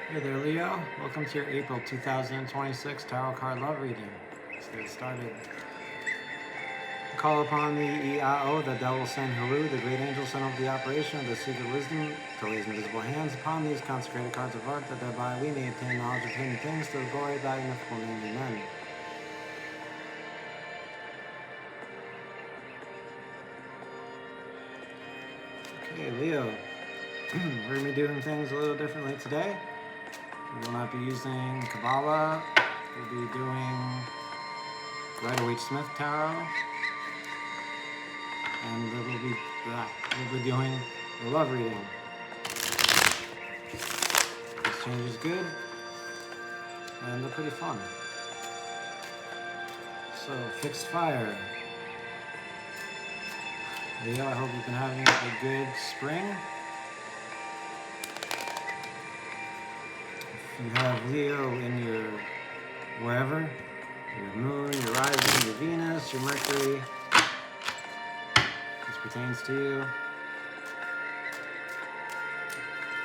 Hey there, Leo. Welcome to your April 2026 Tarot Card Love Reading. Let's get started. Call upon the Iao, the Devil Sen Haru, the Great Angel Son of the Operation of the Seat of Wisdom, to raise invisible hands upon these consecrated cards of art, that thereby we may obtain knowledge of hidden things to the glory of thy ineffable name. Amen. Okay, Leo. We're going to be doing things a little differently today. We will not be using Kabbalah. We'll be doing Rider-Waite-Smith Tarot. And we'll be doing the love reading. This change is good, and they're pretty fun. So, fixed fire. Leo, I hope you've been having a good spring. If you have Leo in your wherever, your moon, your rising, your Venus, your Mercury, this pertains to you.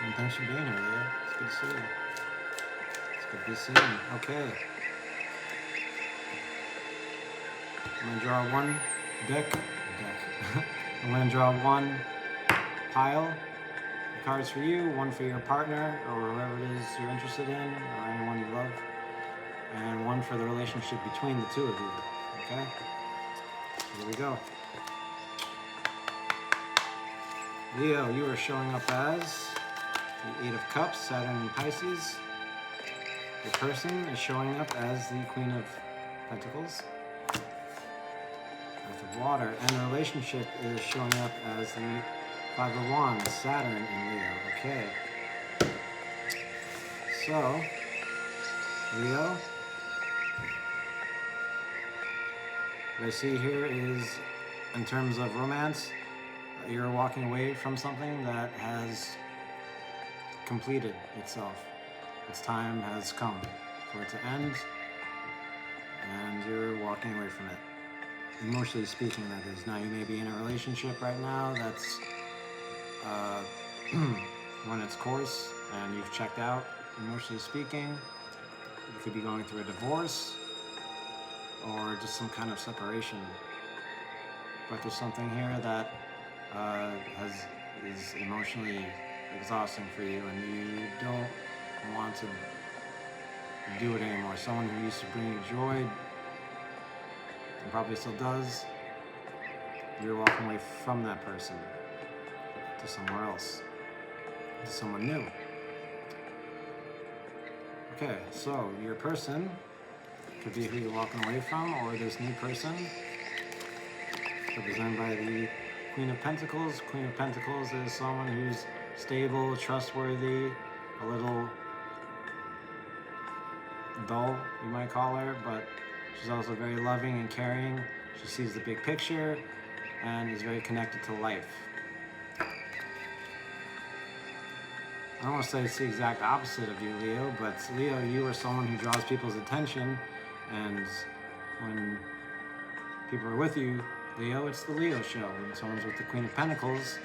And thanks for being here, Leo. It's good to see you. It's good to be seen. Okay. I'm going to draw one deck. I'm going to draw one pile of cards for you, one for your partner or whoever it is you're interested in or anyone you love, and one for the relationship between the two of you. Okay? Here we go. Leo, you are showing up as the Eight of Cups, Saturn and Pisces. Your person is showing up as the Queen of Pentacles, Earth of Water, and the relationship is showing up as the Five of Wands, Saturn and Leo. Okay. So, Leo, what I see here is, in terms of romance, you're walking away from something that has completed itself. Its time has come for it to end, and you're walking away from it. Emotionally speaking, that is. Now, you may be in a relationship right now that's run its course and you've checked out, emotionally speaking. You could be going through a divorce or just some kind of separation. But there's something here that is emotionally exhausting for you, and you don't want to do it anymore. Someone who used to bring you joy, and probably still does, you're walking away from that person to somewhere else, to someone new. Okay, so your person could be who you're walking away from, or this new person, represented by the Queen of Pentacles. Queen of Pentacles is someone who's stable, trustworthy, a little dull, you might call her, but she's also very loving and caring. She sees the big picture and is very connected to life. I don't want to say it's the exact opposite of you, Leo, but Leo, you are someone who draws people's attention, and when people are with you, Leo, it's the Leo show. When someone's with the Queen of Pentacles,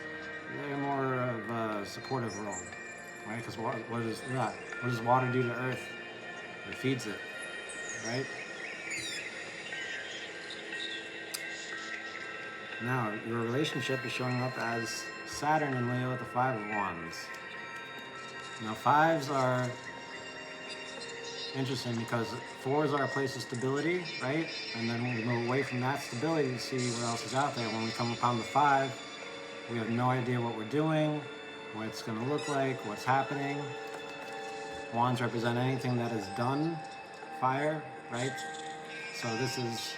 they're more of a supportive role, right? Because what does water do to Earth? It feeds it, right? Now, your relationship is showing up as Saturn and Leo at the Five of Wands. Now, fives are interesting because fours are a place of stability, right? And then when we move away from that stability to see what else is out there, when we come upon the five, we have no idea what we're doing, what it's going to look like, what's happening. Wands represent anything that is done, fire, right? So this is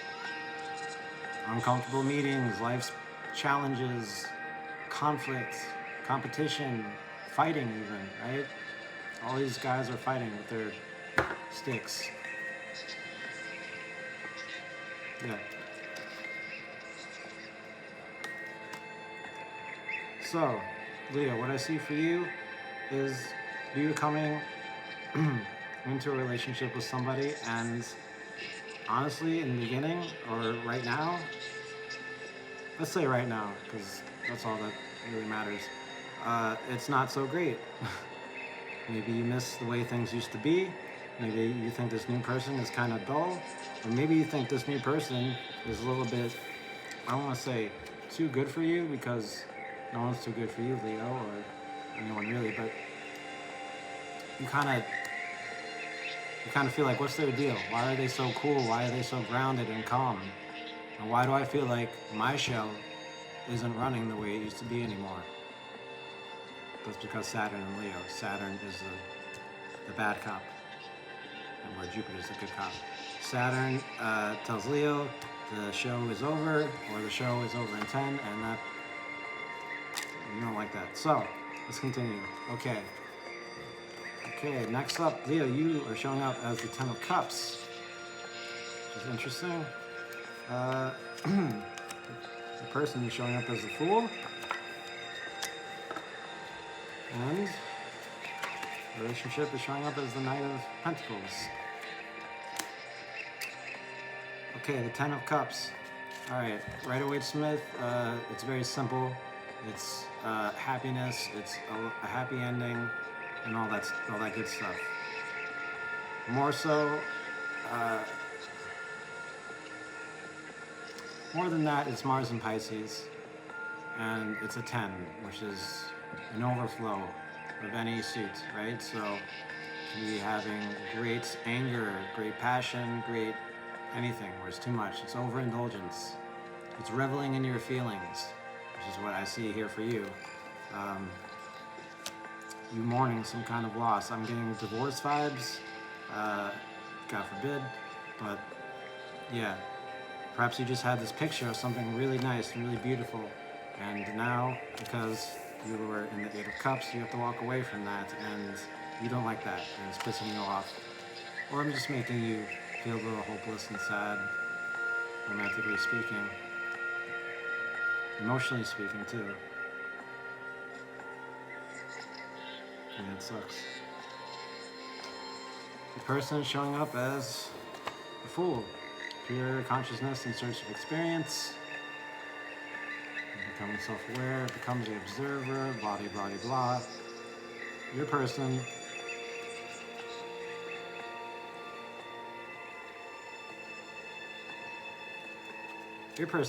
uncomfortable meetings, life's challenges, conflict, competition, fighting even, right? All these guys are fighting with their sticks. Yeah. So, Leo, what I see for you is you coming into a relationship with somebody, and honestly, in the beginning, or right now, let's say right now, because that's all that really matters, it's not so great. Maybe you miss the way things used to be. Maybe you think this new person is kind of dull. Or maybe you think this new person is a little bit, I don't want to say too good for you, because no one's too good for you, Leo, or anyone really, but you kind of feel like, what's their deal? Why are they so cool? Why are they so grounded and calm? And why do I feel like my show isn't running the way it used to be anymore? That's because Saturn and Leo. Saturn is the bad cop, and where Jupiter is the good cop. Saturn tells Leo the show is over, or the show is over in 10, and that you don't like that. So let's continue. Okay, next up, Leo, you are showing up as the 10 of Cups, which is interesting. The person is showing up as the Fool, and the relationship is showing up as the Knight of Pentacles. Okay, the 10 of Cups. All right, Rider-Waite-Smith, it's very simple. It's happiness, it's a happy ending, and all that good stuff. More so, more than that, it's Mars in Pisces, and it's a 10, which is an overflow of any suit, right? So you can be having great anger, great passion, great anything where it's too much. It's overindulgence. It's reveling in your feelings, which is what I see here for you. You mourning some kind of loss. I'm getting divorce vibes, God forbid, but yeah, perhaps you just had this picture of something really nice and really beautiful, and now, because you were in the 8 of Cups, you have to walk away from that, and you don't like that, and it's pissing you off. Or I'm just making you feel a little hopeless and sad, romantically speaking. Emotionally speaking, too. Yeah, it sucks. The person is showing up as a Fool. Pure consciousness in search of experience. Becoming self-aware, becomes the observer, blah, blah, blah. Your person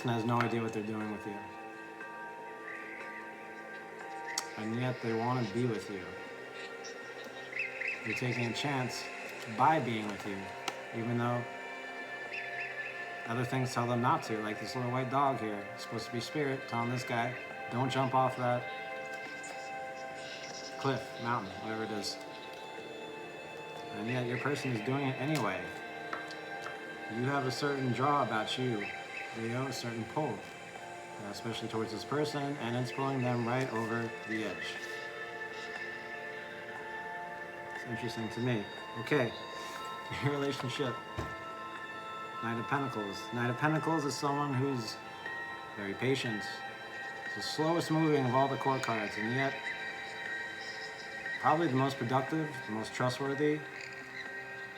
has no idea what they're doing with you. And yet they want to be with you. You're taking a chance by being with you, even though other things tell them not to, like this little white dog here. It's supposed to be spirit telling this guy, don't jump off that cliff, mountain, whatever it is. And yet your person is doing it anyway. You have a certain draw about you, Leo, a certain pull, especially towards this person, and it's pulling them right over the edge. It's interesting to me. Okay, your relationship. Knight of Pentacles. Knight of Pentacles is someone who's very patient. It's the slowest moving of all the court cards, and yet probably the most productive, the most trustworthy,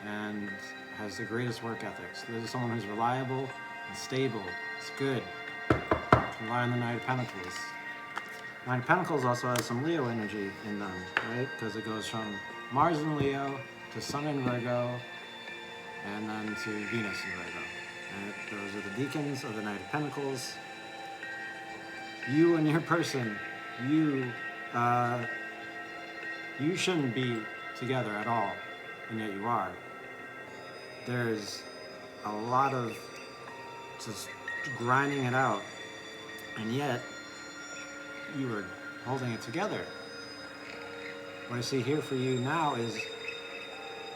and has the greatest work ethics. This is someone who's reliable and stable. It's good. You can rely on the Knight of Pentacles. Knight of Pentacles also has some Leo energy in them, right? Because it goes from Mars in Leo to Sun in Virgo, and then to Venus in Virgo. And those are the deacons of the Knight of Pentacles. You and your person, you shouldn't be together at all, and yet you are. There's a lot of just grinding it out, and yet you are holding it together. What I see here for you now is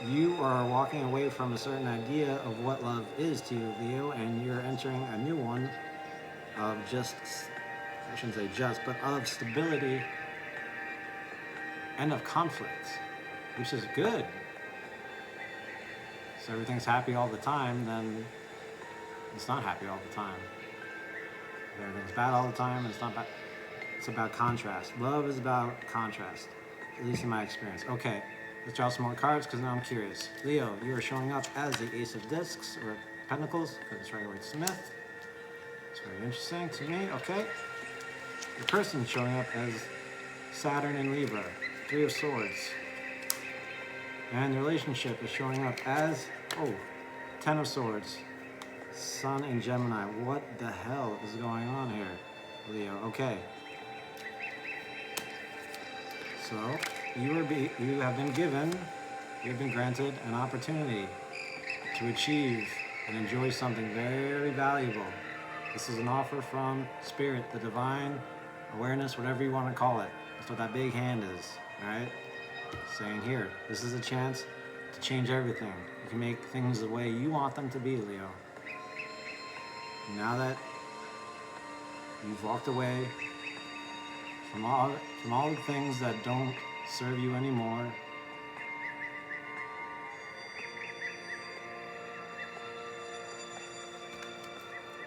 you are walking away from a certain idea of what love is to you, Leo, and you're entering a new one of just, I shouldn't say just, but of stability and of conflict, which is good. So everything's happy all the time, then it's not happy all the time. If everything's bad all the time, it's not bad. It's about contrast. Love is about contrast, at least in my experience. Okay. Let's draw some more cards, because now I'm curious. Leo, you are showing up as the Ace of Discs, or Pentacles, because it's Rider-Waite-Smith. It's very interesting to me, okay. Your person showing up as Saturn in Libra, 3 of Swords. And the relationship is showing up as, oh, Ten of Swords, Sun and Gemini. What the hell is going on here, Leo? Okay. So, you have been granted an opportunity to achieve and enjoy something very valuable. This is an offer from Spirit, the divine awareness, whatever you want to call it. That's what that big hand is, right? Saying here, this is a chance to change everything. You can make things the way you want them to be, Leo. Now that you've walked away from all the things that don't serve you anymore,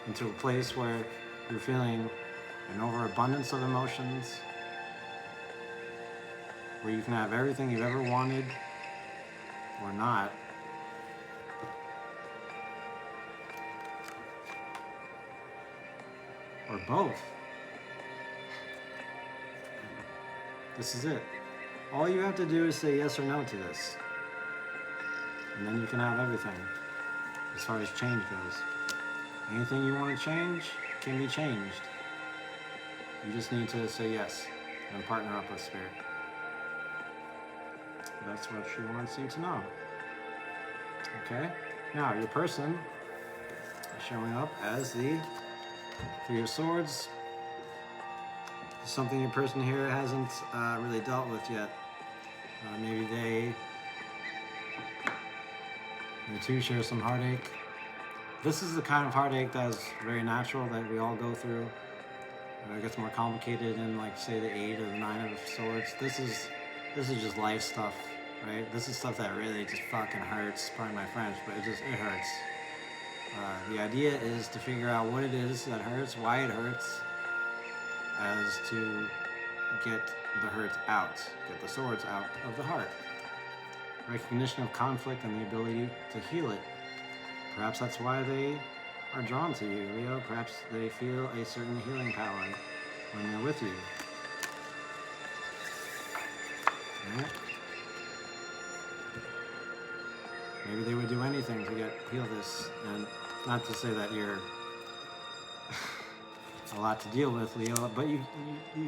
into a place where you're feeling an overabundance of emotions, where you can have everything you've ever wanted or not. Or both. This is it. All you have to do is say yes or no to this. And then you can have everything as far as change goes. Anything you want to change can be changed. You just need to say yes and partner up with Spirit. That's what she wants you to know. Okay? Now, your person is showing up as the Three of Swords. Something your person here hasn't really dealt with yet. Maybe they too share some heartache. This is the kind of heartache that is very natural that we all go through. It gets more complicated in, like, say, the 8 or the 9 of Swords. This is just life stuff, right? This is stuff that really just fucking hurts. Pardon my French, but it hurts. The idea is to figure out what it is that hurts, why it hurts, as to get the hurt out, get the swords out of the heart. Recognition of conflict and the ability to heal it. Perhaps that's why they are drawn to you, Leo. Perhaps they feel a certain healing power when they're with you. Right? Maybe they would do anything to heal this. And not to say that you're a lot to deal with, Leo, but you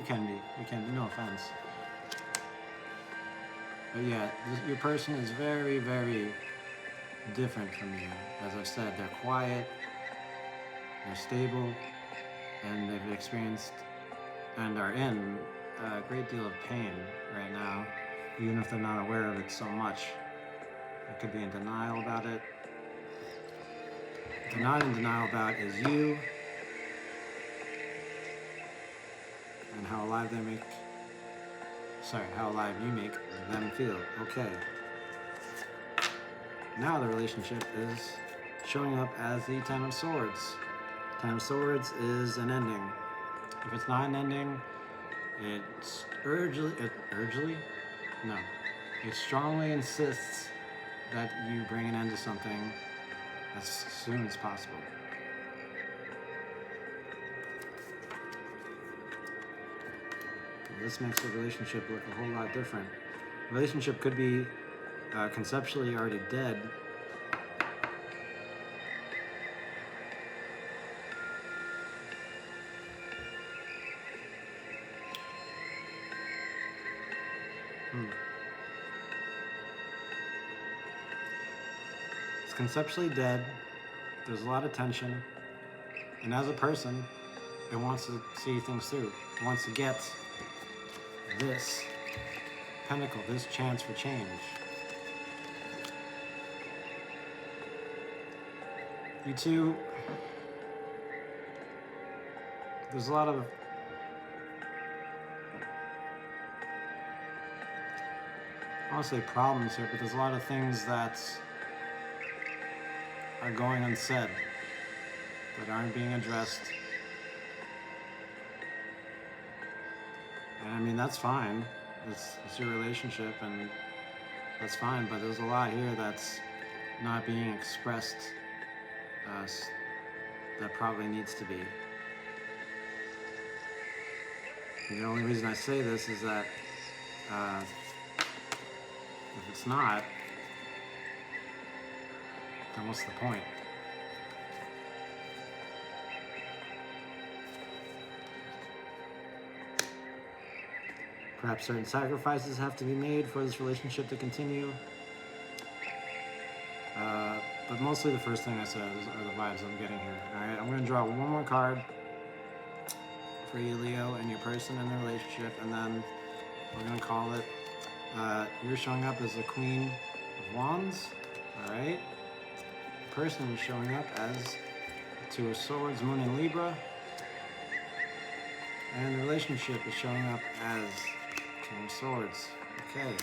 can be. You can be, no offense. But yeah, your person is very, very different from you. As I've said, they're quiet, they're stable, and they've experienced and are in a great deal of pain right now, even if they're not aware of it so much. They could be in denial about it. What they're not in denial about is you and how alive you make them feel. Okay. Now the relationship is showing up as the Ten of Swords. Ten of Swords is an ending. If it's not an ending, it strongly insists that you bring an end to something as soon as possible. This makes the relationship look a whole lot different. The relationship could be conceptually already dead. It's conceptually dead. There's a lot of tension. And as a person, it wants to see things through. It wants to get this pentacle, this chance for change. You two, there's a lot of I don't want to say problems here, but there's a lot of things that are going unsaid, that aren't being addressed. And I mean, that's fine. It's your relationship, and that's fine, but there's a lot here that's not being expressed that probably needs to be. And the only reason I say this is that if it's not, then what's the point? Perhaps certain sacrifices have to be made for this relationship to continue. But mostly the first thing I said are the vibes I'm getting here. Alright, I'm going to draw one more card for you, Leo, and your person in the relationship, and then we're going to call it, you're showing up as the Queen of Wands. Alright. The person is showing up as the Two of Swords, Moon in Libra. And the relationship is showing up as King of Swords. Okay.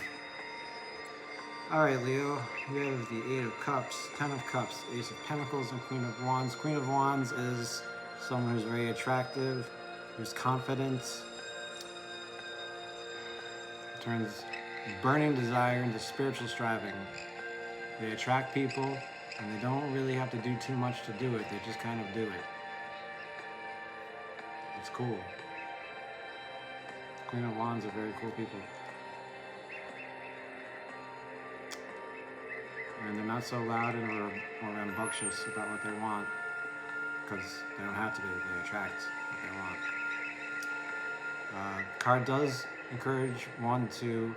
Alright, Leo. We have the Eight of Cups, Ten of Cups, Ace of Pentacles, and Queen of Wands. Queen of Wands is someone who's very attractive, who's confident, turns burning desire into spiritual striving. They attract people, and they don't really have to do too much to do it. They just kind of do it. It's cool. Queen of Wands are very cool people. And they're not so loud or rambunctious about what they want, because they don't have to be. They attract what they want. Card does encourage one to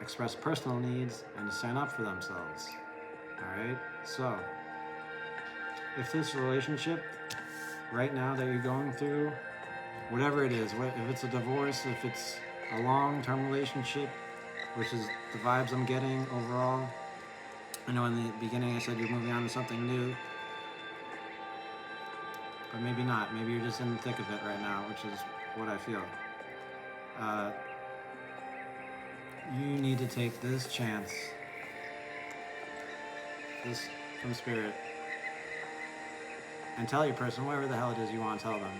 express personal needs and to stand up for themselves. Alright? So, if this relationship right now that you're going through, whatever it is, if it's a divorce, if it's a long-term relationship, which is the vibes I'm getting overall. I know in the beginning I said you're moving on to something new, but maybe not. Maybe you're just in the thick of it right now, which is what I feel. You need to take this chance, this from Spirit, and tell your person whatever the hell it is you want to tell them.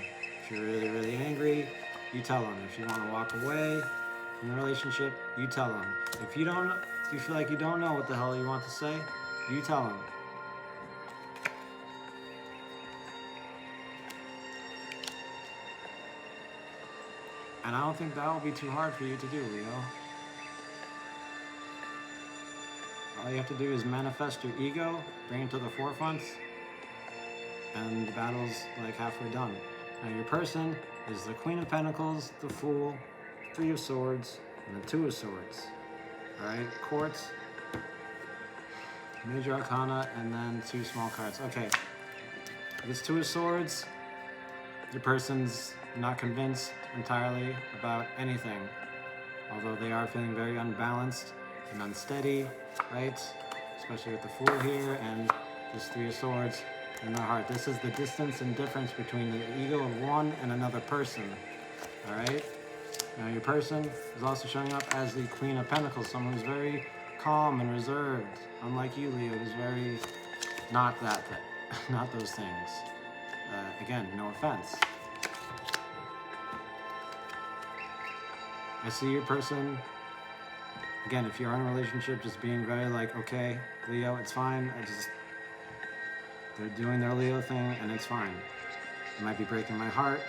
If you're really, really angry, you tell them. If you want to walk away from the relationship, you tell them. If you feel like you don't know what the hell you want to say, you tell them. And I don't think that will be too hard for you to do, Leo. All you have to do is manifest your ego, bring it to the forefront, and the battle's like halfway done. Now your person is the Queen of Pentacles, the Fool, Three of Swords, and the Two of Swords. Alright, Courts, Major Arcana, and then two small cards. Okay, if it's Two of Swords, your person's not convinced entirely about anything, although they are feeling very unbalanced and unsteady, right? Especially with the Fool here and this Three of Swords in their heart. This is the distance and difference between the ego of one and another person, all right? Now your person is also showing up as the Queen of Pentacles, someone who's very calm and reserved, unlike you, Leo, who's very not that thing, not those things. Again, no offense. I see your person, again, if you're in a relationship, just being very like, okay, Leo, it's fine. They're doing their Leo thing, and it's fine. It might be breaking my heart,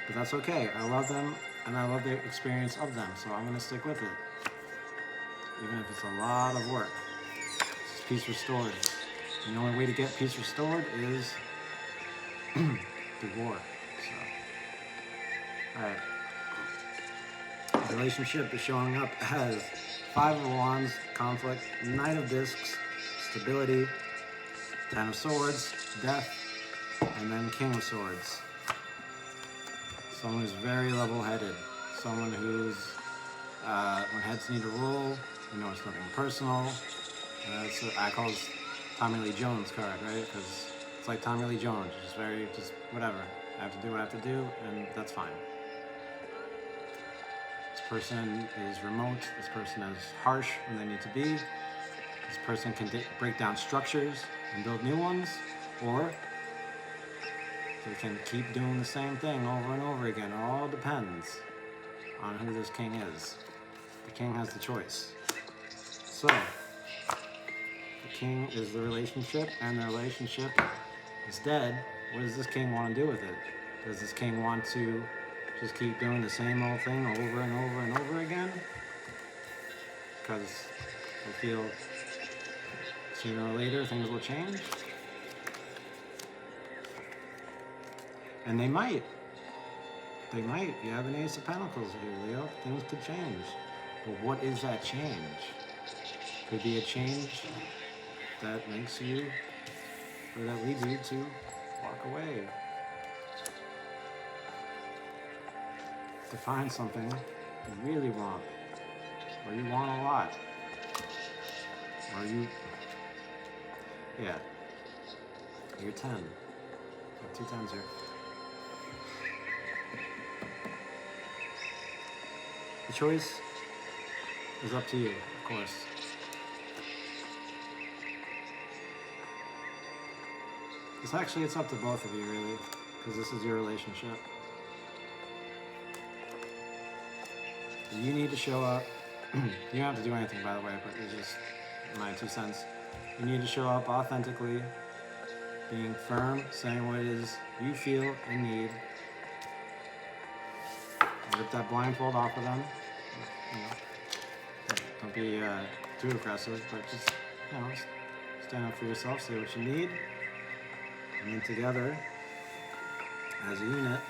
but that's okay. I love them, and I love the experience of them, so I'm going to stick with it. Even if it's a lot of work. It's peace restored. And the only way to get peace restored is through war. So, alright. The relationship is showing up as Five of Wands, conflict, Knight of Discs, stability, Ten of Swords, death, and then King of Swords. Someone who's very level-headed. Someone who's, when heads need to roll, you know it's nothing personal. So I call this Tommy Lee Jones card, right? Because it's like Tommy Lee Jones, just whatever. I have to do what I have to do, and that's fine. This person is remote. This person is harsh when they need to be. This person can break down structures and build new ones, or they can keep doing the same thing over and over again. It all depends on who this king is. The king has the choice. So, the king is the relationship, and the relationship is dead. What does this king want to do with it? Does this king want to just keep doing the same old thing over and over and over again? Because I feel Sooner or later, things will change. And they might. They might. You have an Ace of Pentacles here, Leo. Things could change. But what is that change? Could be a change that makes you, or that leads you to walk away. To find something you really want. Or you want a lot. Or you, yeah. You're 10. Got 2 10s here. The choice is up to you, of course. It's up to both of you, really, because this is your relationship. You need to show up. You don't have to do anything, by the way, but it's just my 2 cents. You need to show up authentically, being firm, saying what it is you feel and need. Rip that blindfold off of them. You know, don't be too aggressive, but just, you know, stand up for yourself, say what you need, and then together, as a unit,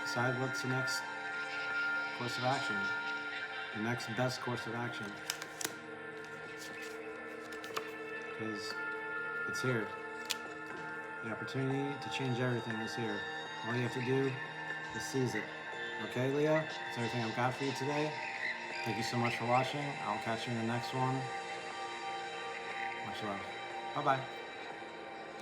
decide what's the next course of action, the next best course of action, because it's here. The opportunity to change everything is here. All you have to do is seize it. Okay, Leo? That's everything I've got for you today. Thank you so much for watching. I'll catch you in the next one. Much love. Bye-bye.